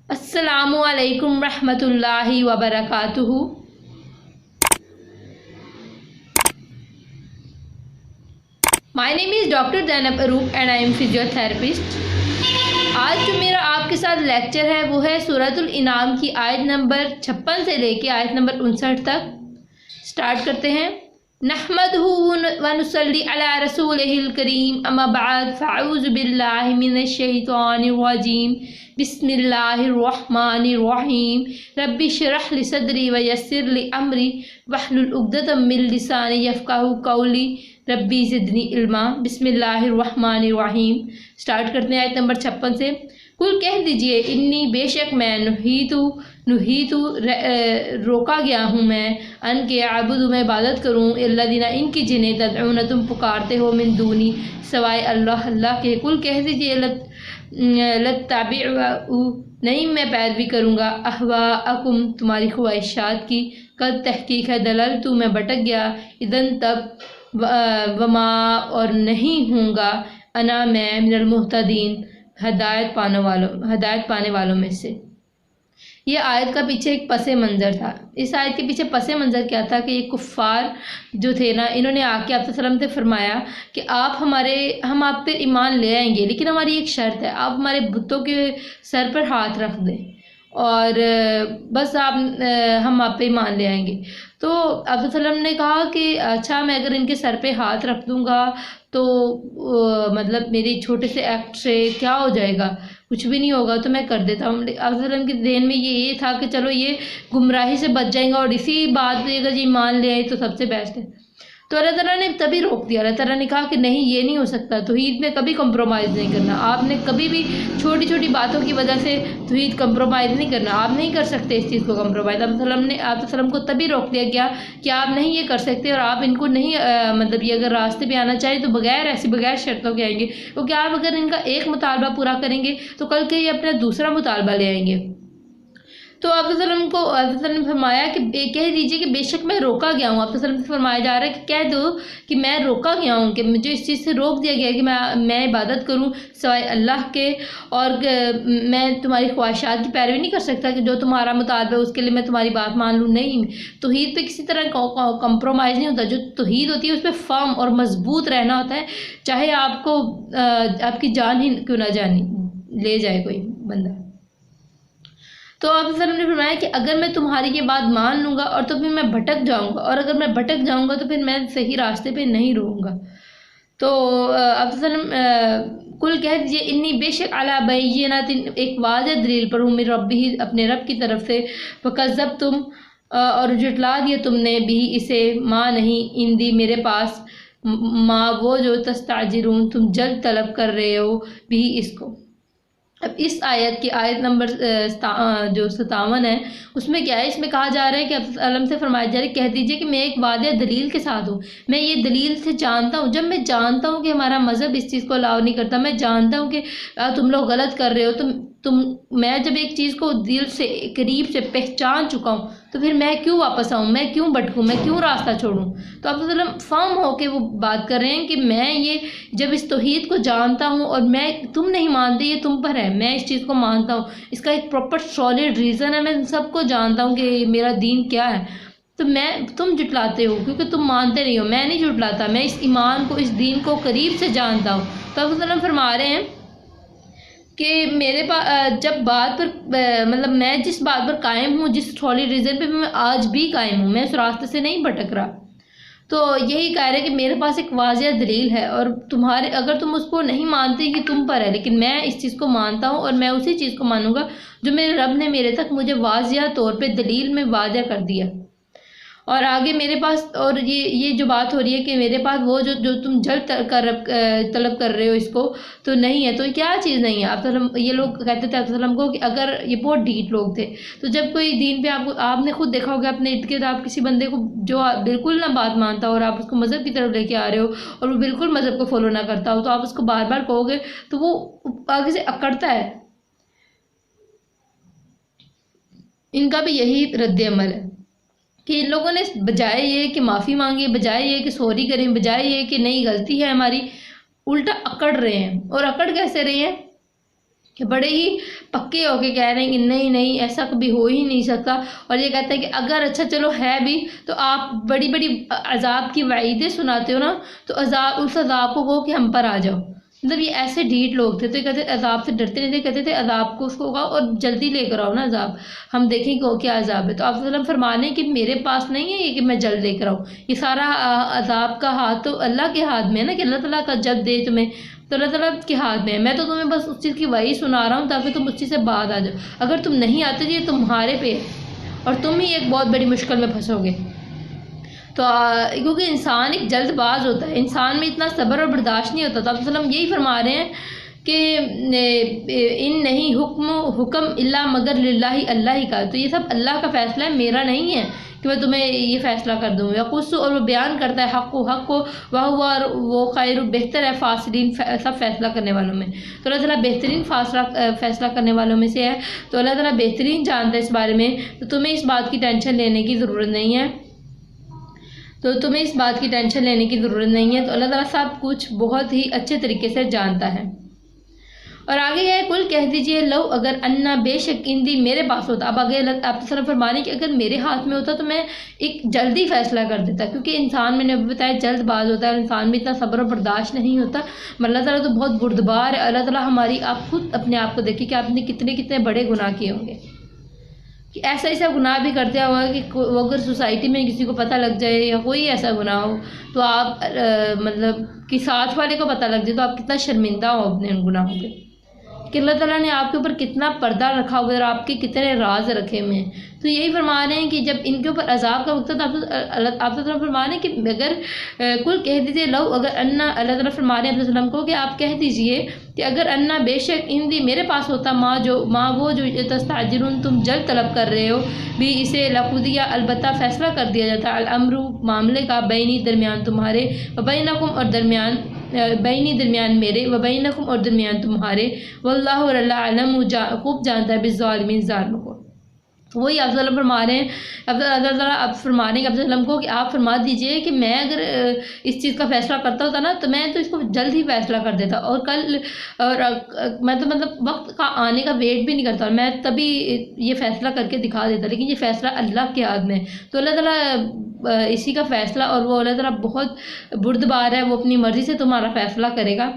Assalamu alaikum rahmatullahi wa barakatuhu. My name is Dr. Zainab Aroop and I am physiotherapist. آج جو میرا آپ کے ساتھ لیکچر ہے وہ ہے سورۃ الانعام کی آیت نمبر 56 سے لے کے آیت نمبر 59 تک. سٹارٹ کرتے ہیں. نحمدہ ونصلی علی رسولہ الکریم اما بعد فاعوذ باللہ من الشیطان الرجیم بسم اللہ الرحمن الرحیم رب اشرح لی صدری ویسر لی امری واحلل عقدۃ من لسانی یفقہوا قولی ربی زدنی علما. بسم اللہ الرحمن الرحیم. سٹارٹ کرتے ہیں آیت نمبر 56 سے. کل کہہ دیجئے انی بے شک میں نہیتو روکا گیا ہوں میں ان کے عبد میں عبادت کروں الذین ان کی جنہیں تدعون تم پکارتے ہو من دونی سوائے اللہ کے. کل کہہ دیجئے لتابعوا نہیں میں پیروی کروں گا اہواءکم تمہاری خواہشات کی. قد تحقیق ہے دللت میں بھٹک گیا اذن تب وما اور نہیں ہوں گا انا میں من المہتدین ہدایت پانے والوں میں سے. یہ آیت کا پیچھے ایک پس منظر تھا. اس آیت کے پیچھے پس منظر کیا تھا کہ یہ کفار جو تھے نا انہوں نے آ کے آپ وسلم سے فرمایا کہ ہم آپ پہ ایمان لے آئیں گے لیکن ہماری ایک شرط ہے آپ ہمارے بتوں کے سر پر ہاتھ رکھ دیں اور بس ہم آپ پہ ایمان لے آئیں گے. تو آپ وسلم نے کہا کہ اچھا میں اگر ان کے سر پہ ہاتھ رکھ دوں گا تو مطلب میری چھوٹے سے ایکٹ سے کیا ہو جائے گا, کچھ بھی نہیں ہوگا تو میں کر دیتا ہوں. آپ وسلم کے ذہن میں یہ تھا کہ چلو یہ گمراہی سے بچ جائیں گا اور اسی بات پہ اگر یہ ایمان لے آئے تو سب سے بیسٹ ہے. تو اللہ تعالیٰ نے تبھی روک دیا. اللہ تعالیٰ نے کہا کہ نہیں یہ نہیں ہو سکتا, توحید میں کبھی کمپرومائز نہیں کرنا. آپ نے کبھی بھی چھوٹی چھوٹی باتوں کی وجہ سے توحید کمپرومائز نہیں کرنا. آپ نہیں کر سکتے اس چیز کو کمپرومائز. آپ وسلم کو تبھی روک دیا گیا کہ آپ نہیں یہ کر سکتے اور آپ ان کو نہیں مطلب یہ اگر راستے پہ آنا چاہیں تو بغیر شرطوں کے آئیں گے, کیونکہ آپ اگر ان کا ایک مطالبہ پورا کریں گے تو کل کے یہ اپنا دوسرا مطالبہ لے آئیں گے. تو آپ وسلم نے فرمایا کہ کہہ دیجیے کہ بے شک میں روکا گیا ہوں. آپ وسلم سے فرمایا جا رہا ہے کہ کہہ دو کہ میں روکا گیا ہوں, کہ مجھے اس چیز سے روک دیا گیا کہ میں عبادت کروں سوائے اللہ کے, اور میں تمہاری خواہشات کی پیروی نہیں کر سکتا کہ جو تمہارا مطالبہ ہے اس کے لیے میں تمہاری بات مان لوں. نہیں, توحید پہ کسی طرح کمپرومائز نہیں ہوتا. جو توحید ہوتی ہے اس پہ فرم اور مضبوط رہنا ہوتا ہے, چاہے آپ کی جان ہی کیوں نہ لے جائے کوئی بندہ. تو آپ وسلم نے فرمایا کہ اگر میں تمہاری یہ بات مان لوں گا اور تو پھر میں بھٹک جاؤں گا, اور اگر میں بھٹک جاؤں گا تو پھر میں صحیح راستے پہ نہیں رہوں گا. تو آپ وسلم کل کہہ دیجیے انی بے شک علی بینات ایک واضح دلیل پر ہوں میرے ربی اپنے رب کی طرف سے. فکذبتم اور جھٹلا دیا تم نے بھی اسے ماں نہیں اندی میرے پاس ماں وہ جو تستعجلون تم جلد طلب کر رہے ہو بھی اس کو. اب اس آیت کی آیت نمبر جو 57 ہے اس میں کیا ہے, اس میں کہا جا رہا ہے کہ علم سے فرمایا جا رہا ہے کہہ دیجئے کہ میں ایک واضح دلیل کے ساتھ ہوں. میں یہ دلیل سے جانتا ہوں, جب میں جانتا ہوں کہ ہمارا مذہب اس چیز کو الاؤ نہیں کرتا, میں جانتا ہوں کہ تم لوگ غلط کر رہے ہو, میں جب ایک چیز کو دل سے قریب سے پہچان چکا ہوں تو پھر میں کیوں واپس آؤں, میں کیوں بھٹکوں, میں کیوں راستہ چھوڑوں. تو آپ وسلم فارم ہو کے وہ بات کر رہے ہیں کہ میں یہ جب اس توحید کو جانتا ہوں اور تم نہیں مانتے یہ تم پر ہے, میں اس چیز کو مانتا ہوں, اس کا ایک پراپر سالڈ ریزن ہے, میں سب کو جانتا ہوں کہ میرا دین کیا ہے. تو تم جھٹلاتے ہو کیونکہ تم مانتے نہیں ہو. میں نہیں جھٹلاتا, میں اس ایمان کو اس دین کو قریب سے جانتا ہوں. تو آپ وسلم فرما رہے ہیں کہ میرے پاس جب بات پر مطلب میں جس بات پر قائم ہوں, جس سالڈ ریزن پہ میں آج بھی قائم ہوں, میں اس راستے سے نہیں بھٹک رہا. تو یہی کہہ رہے کہ میرے پاس ایک واضح دلیل ہے اور اگر تم اس کو نہیں مانتے کہ تم پر ہے, لیکن میں اس چیز کو مانتا ہوں اور میں اسی چیز کو مانوں گا جو میرے رب نے میرے تک مجھے واضح طور پہ دلیل میں واضح کر دیا. اور آگے میرے پاس اور یہ جو بات ہو رہی ہے کہ میرے پاس وہ جو تم جلد طلب کر رہے ہو اس کو تو نہیں ہے. تو کیا چیز نہیں ہے؟ یہ لوگ کہتے تھے وسلم کو کہ اگر یہ بہت ڈھیٹ لوگ تھے, تو جب کوئی دین پہ آپ نے خود دیکھا ہوگا اپنے ارد گرد, آپ کسی بندے کو جو بالکل نہ بات مانتا ہو اور آپ اس کو مذہب کی طرف لے کے آ رہے ہو اور وہ بالکل مذہب کو فالو نہ کرتا ہو, تو آپ اس کو بار بار کہو گے تو وہ آگے سے اکڑتا ہے. ان کا بھی یہی رد عمل ہے کہ ان لوگوں نے بجائے یہ کہ معافی مانگے, بجائے یہ کہ سوری کریں, بجائے یہ کہ نہیں غلطی ہے ہماری, الٹا اکڑ رہے ہیں. اور اکڑ کیسے رہے ہیں کہ بڑے ہی پکے ہو کے کہہ رہے ہیں کہ نہیں نہیں ایسا کبھی ہو ہی نہیں سکتا، اور یہ کہتے ہیں کہ اگر اچھا چلو ہے بھی تو آپ بڑی بڑی عذاب کی وعیدیں سناتے ہو نا، تو عذاب اس عذاب کو کہو کہ ہم پر آ جاؤ۔ مطلب یہ ایسے ڈھیٹ لوگ تھے، تو یہ کہتے عذاب سے ڈرتے نہیں تھے، کہتے تھے عذاب کو اس کو ہوگا اور جلدی لے کر آؤ نا عذاب، ہم دیکھیں کہ کیا عذاب ہے۔ تو آپ صلی اللہ علیہ وسلم فرمانے کہ میرے پاس نہیں ہے یہ کہ میں جلد لے کر آؤں، یہ سارا عذاب کا ہاتھ تو اللہ کے ہاتھ میں ہے نا، کہ اللہ تعالیٰ کا جب دے تمہیں تو اللہ تعالیٰ کے ہاتھ میں ہے، میں تو تمہیں بس اس چیز کی وحی سنا رہا ہوں تاکہ تم اس چیز سے بعد آ جاؤ، اگر تم نہیں آتے تو یہ تمہارے پہ ہے اور تم ہی ایک بہت بڑی مشکل میں پھنسو گے۔ تو کیونکہ انسان ایک جلد باز ہوتا ہے، انسان میں اتنا صبر اور برداشت نہیں ہوتا، تو آپ صلی اللہ علیہ وسلم یہی فرما رہے ہیں کہ ان نہیں حکم اللہ مگر للہ اللہ ہی کا، تو یہ سب اللہ کا فیصلہ ہے، میرا نہیں ہے کہ میں تمہیں یہ فیصلہ کر دوں۔ یقص اور وہ بیان کرتا ہے حق کو وہ خیر بہتر ہے فاصلین سب فیصلہ کرنے والوں میں، تو اللہ تعالیٰ بہترین فیصلہ کرنے والوں میں سے ہے، تو اللہ تعالیٰ بہترین جانتا ہے اس بارے میں، تو تمہیں اس بات کی ٹینشن لینے کی ضرورت نہیں ہے، تو اللہ تعالیٰ سب کچھ بہت ہی اچھے طریقے سے جانتا ہے۔ اور آگے ہے کل کہہ دیجئے لو اگر انا بے شک اندی میرے پاس ہوتا، اب آگے آپ صرف فرمانے کہ اگر میرے ہاتھ میں ہوتا تو میں ایک جلدی فیصلہ کر دیتا، کیونکہ انسان میں نے بتایا جلد باز ہوتا ہے اور انسان میں اتنا صبر و برداشت نہیں ہوتا، اللہ تعالیٰ تو بہت بردبار ہے۔ اللہ تعالیٰ ہماری آپ خود اپنے آپ کو دیکھیں کہ آپ نے کتنے بڑے گناہ کیے ہوں گے، کہ ایسا گناہ بھی کرتے ہوا کہ وہ اگر سوسائٹی میں کسی کو پتہ لگ جائے یا کوئی ایسا گناہ ہو تو آپ مطلب کہ ساتھ والے کو پتہ لگ جائے تو آپ کتنا شرمندہ ہو اپنے ان گناہوں پہ، کہ اللہ تعالیٰ نے آپ کے اوپر کتنا پردہ رکھا ہوا ہے اور آپ کے کتنے راز رکھے ہوئے ہیں۔ تو یہی فرما رہے ہیں کہ جب ان کے اوپر عذاب کا وقت تھا، آپ تعالیٰ فرما رہے ہیں کہ اگر کل کہہ دیجیے لو اگر انا، اللہ تعالیٰ فرما رہے ہیں علیہ وسلم کو کہ آپ کہہ دیجئے کہ اگر انا بے شک ہندی میرے پاس ہوتا ماں وہ جو تستعجلون تم جلد طلب کر رہے ہو بھی اسے لقضیہ البتہ فیصلہ کر دیا جاتا الامر معاملے کا بینی درمیان تمہارے وبینکم اور درمیان میرے وبینکم اور درمیان تمہارے واللہ اور اللہ علم خوب جانتا ہے بالظالمین ظالموں کو۔ وہی آپ صلی اللہ علیہ وسلم فرما رہے ہیں، آپ فرما رہے ہیں آپ صلی اللہ علیہ وسلم کو کہ آپ فرما دیجئے کہ میں اگر اس چیز کا فیصلہ کرتا ہوتا نا تو میں تو اس کو جلد ہی فیصلہ کر دیتا، اور میں تو مطلب وقت کا آنے کا ویٹ بھی نہیں کرتا، اور میں تبھی یہ فیصلہ کر کے دکھا دیتا، لیکن یہ فیصلہ اللہ کے ہاتھ میں ہے، تو اللہ تعالیٰ اسی کا فیصلہ، اور وہ اللہ تعالیٰ بہت بردبار ہے، وہ اپنی مرضی سے تمہارا فیصلہ کرے گا۔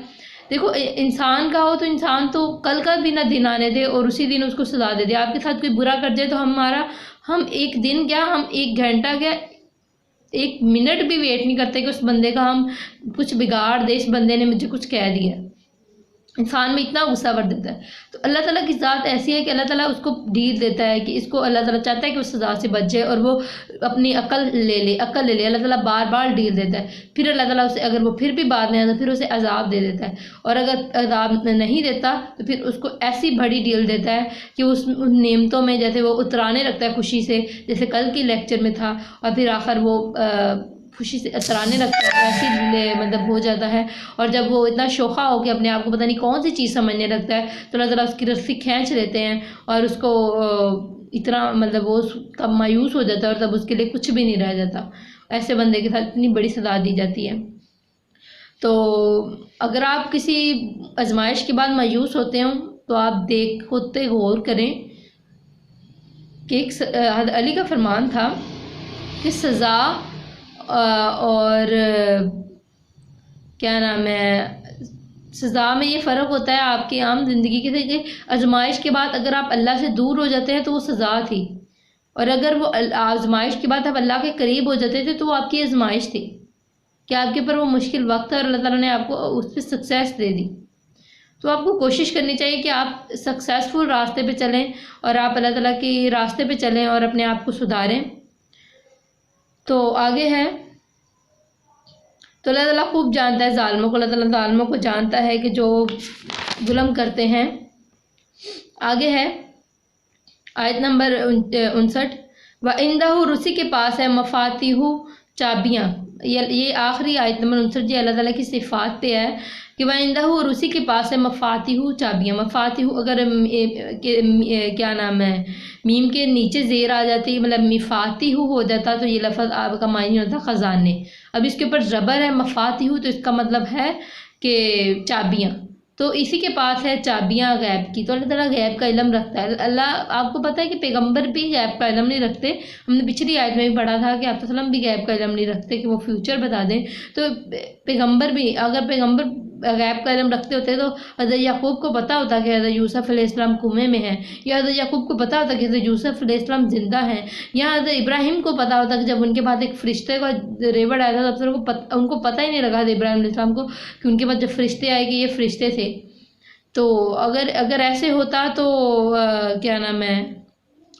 دیکھو انسان کا ہو تو انسان تو کل کا بھی نہ دن آنے دے اور اسی دن اس کو سزا دے دے، آپ کے ساتھ کوئی برا کر جائے تو ہم ایک دن کیا، ہم ایک گھنٹہ کیا، ایک منٹ بھی ویٹ نہیں کرتے کہ اس بندے کا ہم کچھ بگاڑ دے، اس بندے نے مجھے کچھ کہہ دیا، انسان میں اتنا غصہ بھر دیتا ہے۔ تو اللہ تعالیٰ کی ذات ایسی ہے کہ اللہ تعالیٰ اس کو ڈھیل دیتا ہے، کہ اس کو اللہ تعالیٰ چاہتا ہے کہ وہ سزا سے بچ جائے اور وہ اپنی عقل لے لے، اللہ تعالیٰ بار بار ڈھیل دیتا ہے، پھر اللہ تعالیٰ اسے اگر وہ پھر بھی بعد میں آتا پھر اسے عذاب دے دیتا ہے، اور اگر عذاب نہیں دیتا تو پھر اس کو ایسی بڑی ڈھیل دیتا ہے کہ اس نعمتوں میں جیسے وہ اترانے لگتا ہے خوشی سے، جیسے کل کی لیکچر میں تھا، اور پھر آخر وہ خوشی سے اترانے لگتا ہے، ایسی مطلب ہو جاتا ہے، اور جب وہ اتنا شوخہ ہو کے اپنے آپ کو پتہ نہیں کون سی چیز سمجھنے لگتا ہے تو اللہ تعالیٰ اس کی رسی کھینچ لیتے ہیں اور اس کو اتنا مطلب وہ کب مایوس ہو جاتا ہے اور تب اس کے لیے کچھ بھی نہیں رہ جاتا، ایسے بندے کے ساتھ اتنی بڑی سزا دی جاتی ہے۔ تو اگر آپ کسی آزمائش کے بعد مایوس ہوتے ہوں تو آپ ہوتے غور کریں کہ ایک علی کا فرمان تھا کہ سزا اور کیا نام ہے، سزا میں یہ فرق ہوتا ہے آپ کی عام زندگی کے، کہ آزمائش کے بعد اگر آپ اللہ سے دور ہو جاتے ہیں تو وہ سزا تھی، اور اگر وہ آزمائش کے بعد آپ اللہ کے قریب ہو جاتے تھے تو وہ آپ کی آزمائش تھی، کہ آپ کے اوپر وہ مشکل وقت ہے اور اللہ تعالیٰ نے آپ کو اس پہ سکسیس دے دی۔ تو آپ کو کوشش کرنی چاہیے کہ آپ سکسیسفل راستے پہ چلیں اور آپ اللہ تعالیٰ کے راستے پہ چلیں اور اپنے آپ کو سدھاریں۔ تو آگے ہے تو اللہ تعالیٰ خوب جانتا ہے ظالموں کو، اللہ تعالیٰ ظالموں کو جانتا ہے کہ جو ظلم کرتے ہیں۔ آگے ہے آیت نمبر 59، وَعِندَهُ رسی کے پاس ہے مفاتیح چابیاں، یہ آخری آیت نمبر 59 اللہ تعالیٰ کی صفات پہ ہے کہ وَعِندَهُ رسی کے پاس ہے مفاتیح چابیاں، مفاتیح اگر کیا نام ہے میم کے نیچے زیر آ جاتی مطلب مفاتیح ہو جاتا تو یہ لفظ آپ کا معنی ہوتا خزانے، اب اس کے اوپر زبر ہے مفاتیح تو اس کا مطلب ہے کہ چابیاں، تو اسی کے پاس ہے چابیاں غیب کی. تو اللہ تعالیٰ غیب کا علم رکھتا ہے. اللہ آپ کو پتہ ہے کہ پیغمبر بھی غیب کا علم نہیں رکھتے. ہم نے پچھلی آیت میں بھی پڑھا تھا کہ آپ وسلم بھی غیب کا علم نہیں رکھتے کہ وہ فیوچر بتا دیں. تو پیغمبر بھی, اگر پیغمبر غیب کا علم رکھتے ہوتے تو حضرت یعقوب کو پتہ ہوتا کہ حضرت یوسف علیہ السلام کنویں میں ہیں, یا حضرت یعقوب کو پتہ ہوتا کہ حضرت یوسف علیہ السلام زندہ ہیں, یا حضرت ابراہیم کو پتہ ہوتا کہ جب ان کے بعد ایک فرشتے کا ریوڑ آیا تھا تب ان کو پتہ ہی نہیں لگا حضرت ابراہیم علیہ السلام کو کہ ان کے بعد جب فرشتے آئے کہ یہ فرشتے تھے. تو اگر ایسے ہوتا تو کیا نام ہے,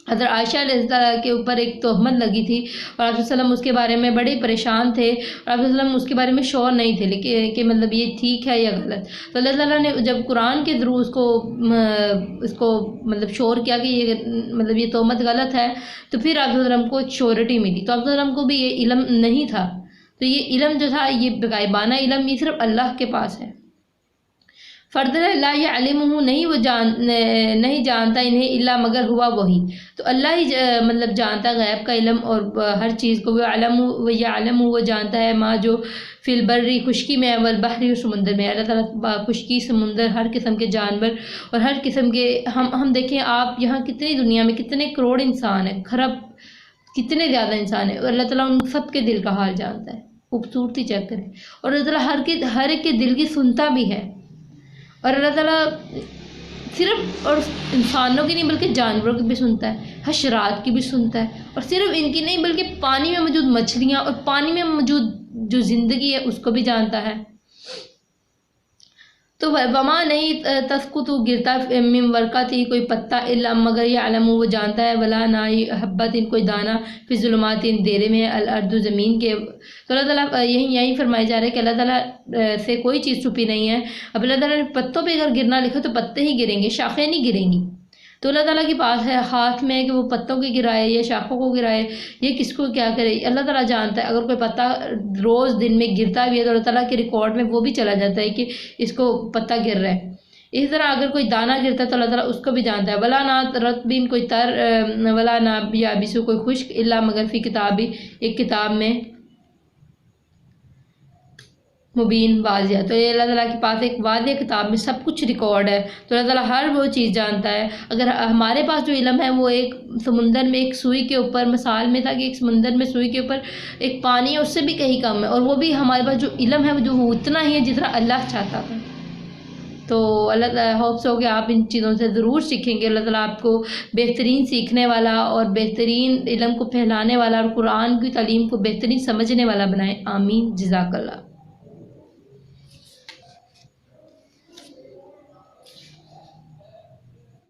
حضرت عائشہ علیہ السلام کے اوپر ایک تہمت لگی تھی اور آپ وسلم اس کے بارے میں بڑے پریشان تھے, اور آپ وسلم اس کے بارے میں شور نہیں تھے لیکن کہ مطلب یہ ٹھیک ہے یا غلط. تو اللہ تعالیٰ نے جب قرآن کے تھرو اس کو مطلب شور کیا کہ یہ مطلب یہ تہمت غلط ہے, تو پھر آپ وسلم کو ایک شیورٹی ملی. تو آپ وسلم کو بھی یہ علم نہیں تھا. تو یہ علم جو تھا یہ غائبانہ علم, یہ صرف اللہ کے پاس ہے. فرد لا یعلمہ, نہیں وہ نہیں جانتا انہیں الا مگر ہوا وہی. تو اللہ ہی مطلب جانتا غیب کا علم اور ہر چیز کو. وہ یعلم, وہ جانتا ہے ما جو فی البری, خشکی میں, والبحری, سمندر میں. اللہ تعالیٰ خشکی, سمندر, ہر قسم کے جانور اور ہر قسم کے ہم دیکھیں آپ یہاں کتنی دنیا میں کتنے کروڑ انسان ہیں, خرب کتنے زیادہ انسان ہیں, اور اللہ تعالیٰ ان سب کے دل کا حال جانتا ہے. خوبصورتی چیک کریں. اور اللہ تعالیٰ ہر ایک کے دل کی سنتا بھی ہے. اور اللہ تعالیٰ صرف اور انسانوں کی نہیں بلکہ جانوروں کی بھی سنتا ہے, حشرات کی بھی سنتا ہے, اور صرف ان کی نہیں بلکہ پانی میں موجود مچھلیاں اور پانی میں موجود جو زندگی ہے اس کو بھی جانتا ہے. تو وما نہیں تسقط, گرتا من ورقۃ, کوئی پتا, الا مگر یعلم, وہ جانتا ہے, ولا نہ حبت, کوئی دانہ, فی ظلمات, اندھیرے میں, الارض, زمین کے. تو اللہ تعالیٰ یہی فرمایا جا رہا ہے کہ اللہ تعالیٰ سے کوئی چیز چھپی نہیں ہے. اب اللہ تعالیٰ نے پتوں پہ اگر گرنا لکھا تو پتے ہی گریں گے, شاخیں نہیں گریں گی. تو اللہ تعالیٰ کے پاس ہے ہاتھ میں کہ وہ پتوں کو گرائے یا شاخوں کو گرائے, یہ کس کو کیا کرے, اللہ تعالیٰ جانتا ہے. اگر کوئی پتا روز دن میں گرتا بھی ہے تو اللہ تعالیٰ کے ریکارڈ میں وہ بھی چلا جاتا ہے کہ اس کو پتا گر رہا ہے. اس طرح اگر کوئی دانہ گرتا ہے تو اللہ تعالیٰ اس کو بھی جانتا ہے. ولا نہ رطبین, کوئی تر, ولا نہ یابس, کوئی خشک, الا مگر فی کتابی, ایک کتاب میں, مبین, واضح. تو یہ اللہ تعالیٰ کے پاس ایک واضح کتاب میں سب کچھ ریکارڈ ہے. تو اللہ تعالیٰ ہر وہ چیز جانتا ہے. اگر ہمارے پاس جو علم ہے وہ ایک سمندر میں ایک سوئی کے اوپر, مثال میں تھا کہ ایک سمندر میں سوئی کے اوپر ایک پانی ہے, اس سے بھی کہیں کم ہے, اور وہ بھی ہمارے پاس جو علم ہے وہ اتنا ہی ہے جتنا اللہ چاہتا تھا. تو اللہ تعالیٰ ہوپس ہو کہ آپ ان چیزوں سے ضرور سیکھیں گے. اللہ تعالیٰ آپ کو بہترین سیکھنے والا اور بہترین علم کو پھیلانے والا اور قرآن کی تعلیم کو بہترین سمجھنے والا بنائے. آمین. جزاک اللہ.